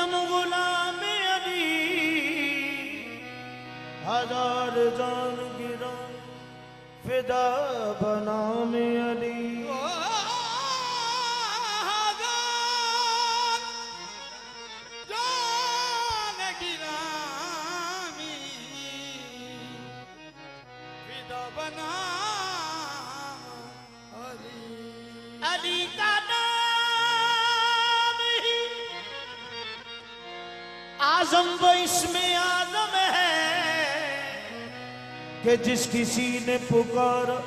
दम गुलाम अली, हजार जान गिरा फिदा बनाम अली। अली का नाम ही आजम व इसमें आजम है कि जिस किसी ने पुकारा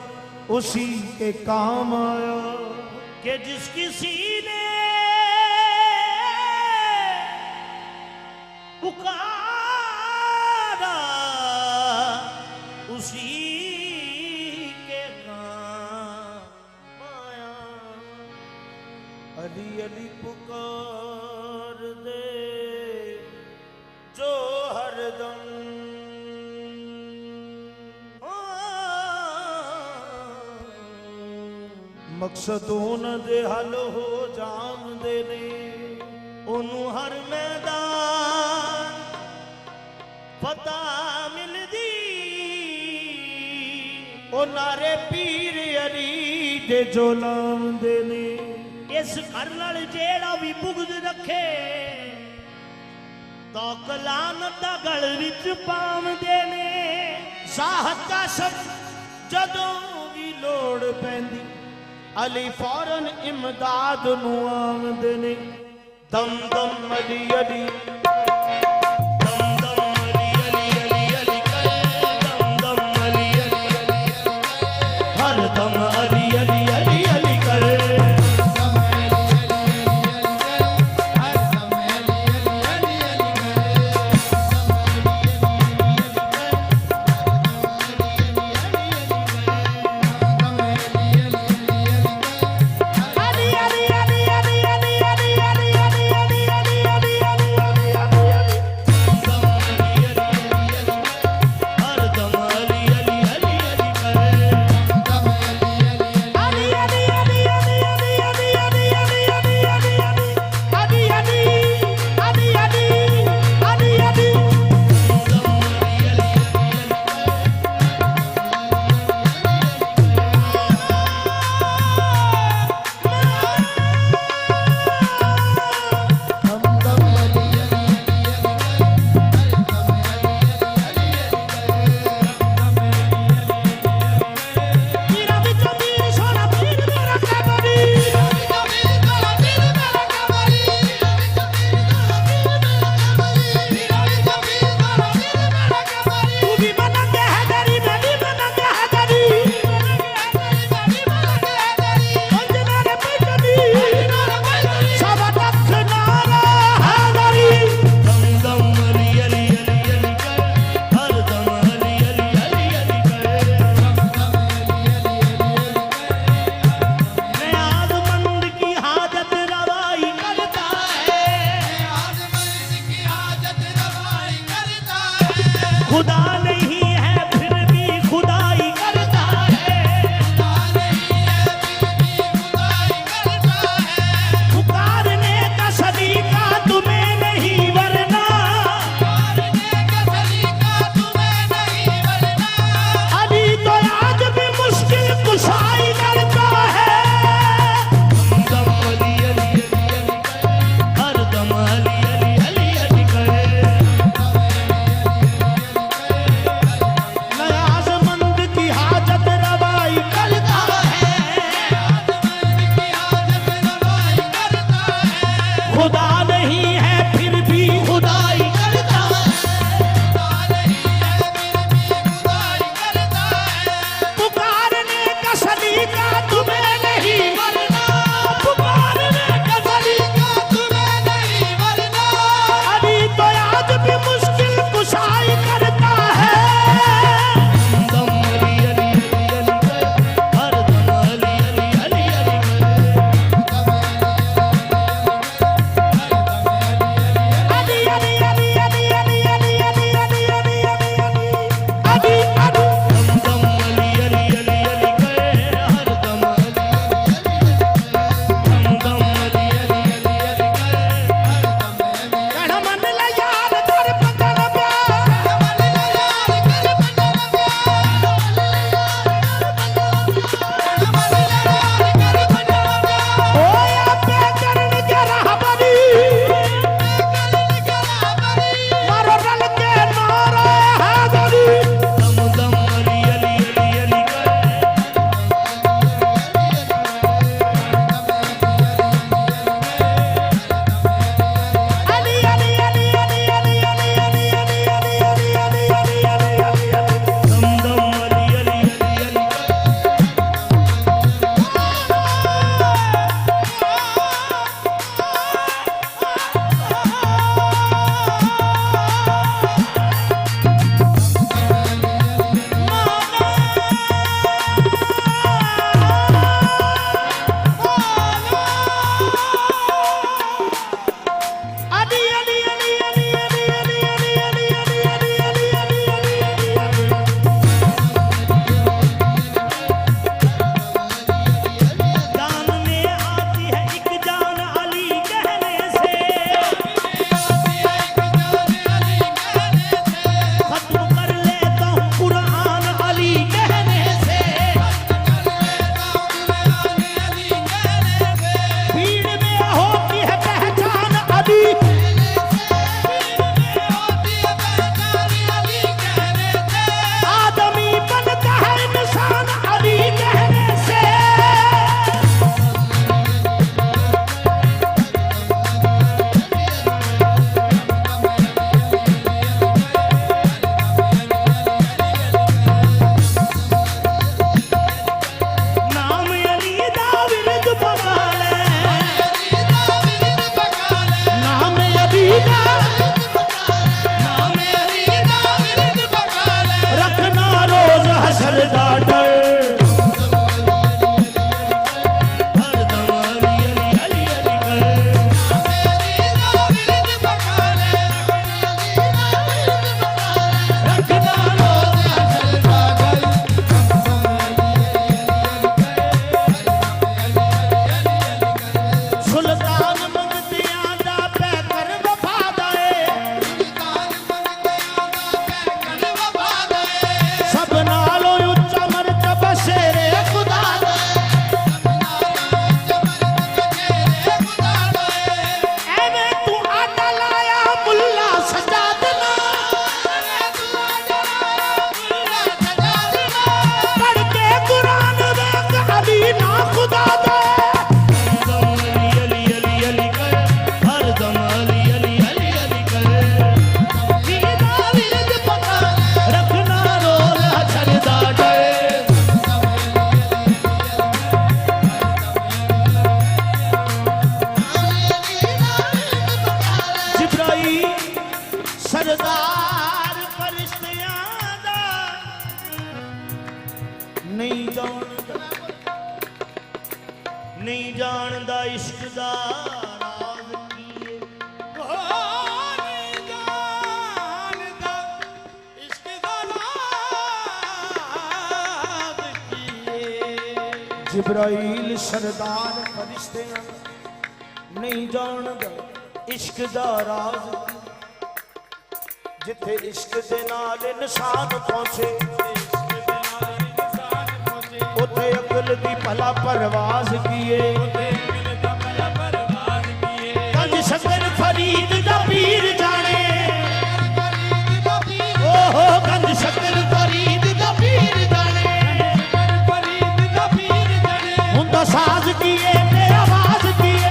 उसी के काम आया, कि जिस किसी ने पुकारा उसी अली अली पुकार दे जो हरदम। मकसदों न दे हल हो जान दे ने ओनू हर मैदान पता मिलदी, ओ नारे पीर अली दे जो लाम दे ने। इस घर नाल जेड़ा भी बुगद रखे तो कलानत दा गल विच पावंदे ने। साहत का सब जदों भी लोड़ पैंदी अली फौरन इमदाद नू आंदे ने। दम दम अली अली खुदा नहीं है फिर भी खुदाई करता है, पुकारने का सलीका तुम्हें नहीं वरना, अली तो आज भी मुश्किल कुशाई करता है। दम अली अली हर दम अली अली अली अली करे। नहीं जानदा इश्क दा राज कीए नहीं जानदा इश्क दा राज कीए जिब्राइल सरदार फरिश्ते नहीं जानदा इश्क दा राज जिथे इश्क दे नाल इंसान पहुंचे उथे अकल दी भला परवाज किए कंज शकर फरीद दा पीर जाने ओहो कंज शकर फरीद दा पीर जाने हुंदा साज किए ते आवाज किए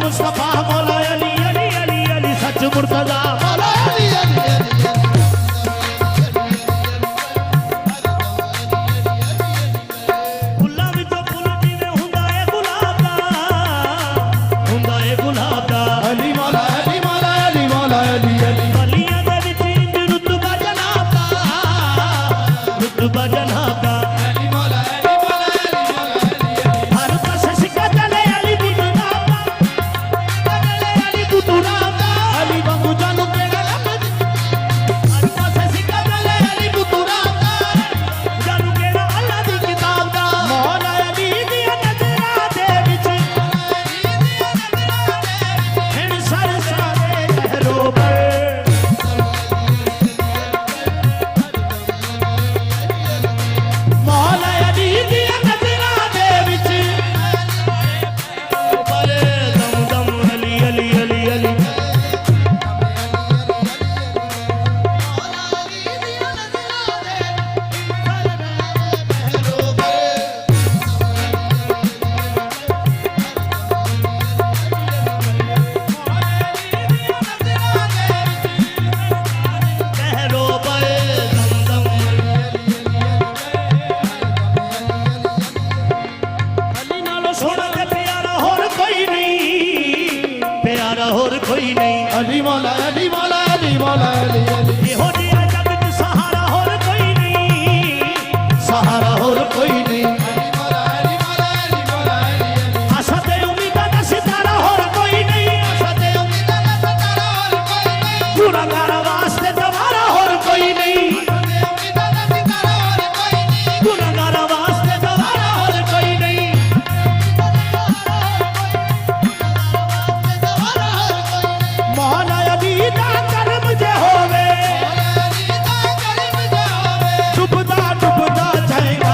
मुस्तफा मौला अली अली अली अली सच मुर्तजा मौला अली अली फुल्लां विचों फुल जिवें हुंदा है गुलाब दा अली मौला अली मौला अली मौला अली अली वलियां दे विच इंज रुतबा जनाब दा अली मौला अली मौला अली हर पासे सिक्का चले अली अली बंगू जानू केड़ा हर पासे सिक्का चले अली बुतुरादा जानू केड़ा अल्लाह दी किताब दा मौला अली दी नजरा दे विच हिण सर सारे लहरों पर मौला अली दी नजरा दे विच पर दम दम अली अली अली अली कोई नहीं अली मौला अली मौला अली मौला अली अली हो जिया जग च सहारा और कोई नहीं सहारा और कोई नहीं अली मौला अली मौला अली मौला अली आशा ते उम्मीद दा सितारा और कोई नहीं आशा ते उम्मीद दा सितारा और कोई नहीं पूरा कर वास्ते दोबारा और कोई नहीं उम्मीद दा सितारा और कोई नहीं पूरा कर वास्ते दोबारा और कोई नहीं मौला अली दा करम जे होवे डुबदा डुबदा जाएगा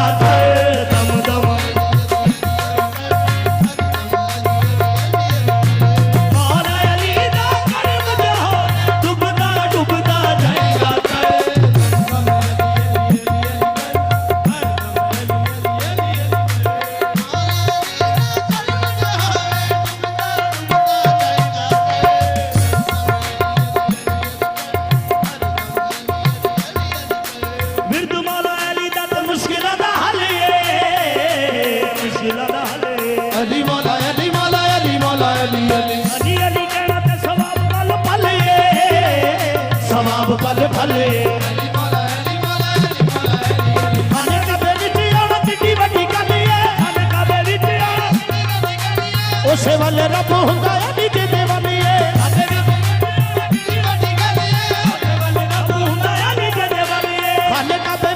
ਕਿਸੇ ਵੱਲ ਰੱਬ ਹੁੰਦਾ ਹੈ ਨੀ ਜੇ ਦੇਵਾਨੀਏ ਸਾਡੇ ਰੱਬ ਦੀ ਵੱਡੀ ਗੱਲ ਏ ਸਾਡੇ ਵੱਲ ਰੱਬ ਹੁੰਦਾ ਆ ਨੀ ਜਦੇ ਵਾਲੀਏ ਖਾਲੇ ਕਾਬੇ